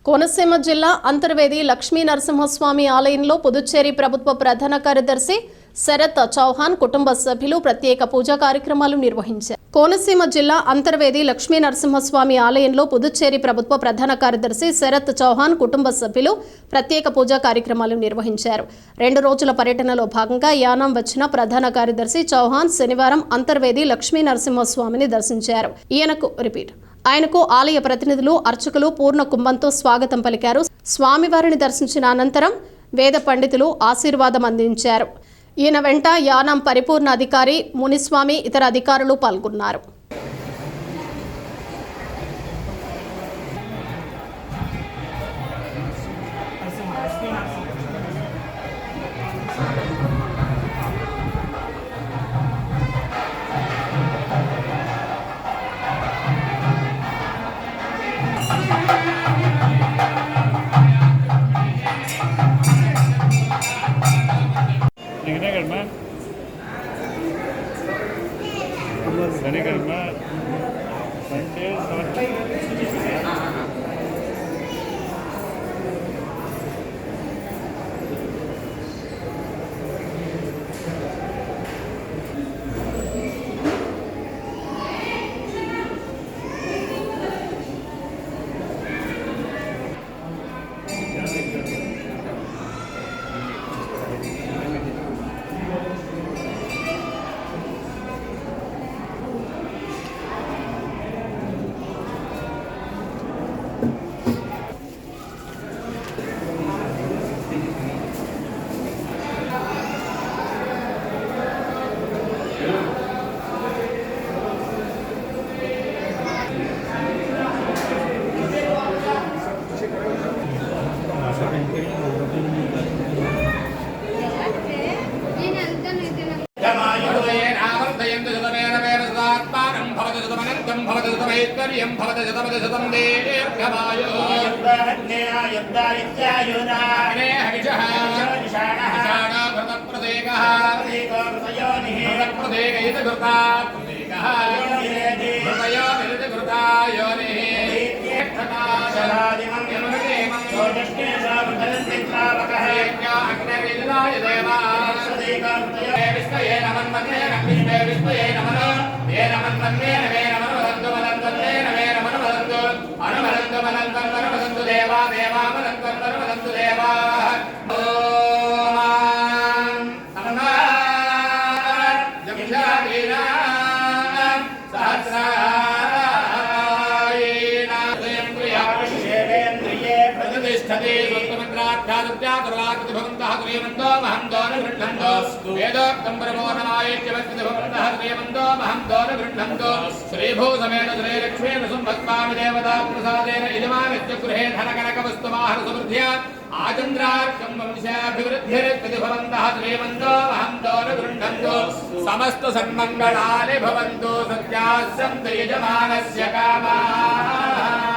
కోనసీమ జిల్లా అంతర్వేది లక్ష్మీ నరసింహస్వామి ఆలయంలో పుదుచ్చేరి ప్రభుత్వ ప్రధాన కార్యదర్శి శరత్ చౌహాన్ కుటుంబ సభ్యులు ప్రత్యేక పూజా కార్యక్రమాలు నిర్వహించారు. కోనసీమ జిల్లా అంతర్వేది లక్ష్మీ నరసింహస్వామి ఆలయంలో పుదుచ్చేరి ప్రభుత్వ ప్రధాన కార్యదర్శి శరత్ చౌహాన్ కుటుంబ సభ్యులు ప్రత్యేక పూజా కార్యక్రమాలు నిర్వహించారు. 2 రోజుల పర్యటనలో భాగంగా యానాం వచ్చిన ప్రధాన కార్యదర్శి చౌహాన్ శనివారం అంతర్వేది లక్ష్మీ నరసింహస్వామిని దర్శించారు. ఆయనకు ఆలయ ప్రతినిధులు అర్చకులు పూర్ణ కుంభంతో స్వాగతం పలికారు. స్వామివారిని దర్శించిన అనంతరం వేద పండితులు ఆశీర్వాదం అందించారు. ఈయన వెంట యానాం పరిపూర్ణ అధికారి మునిస్వామి ఇతర అధికారులు పాల్గొన్నారు. श्रीभूसमेन श्रीलक्ष्मेण सुम्भत्वामि देवता प्रसादेन इदमानित्य गृहे धनकनकवस्तुवाहन समृद्ध्या आचन्द्रार्कं वंशाभिवृद्धिरिति भवन्तः श्रीमन्तो महं दोन गृह्णन्तु समस्त सन्मङ्गलानि भवन्तु सत्याः सन्तु यजमानस्य कामाः।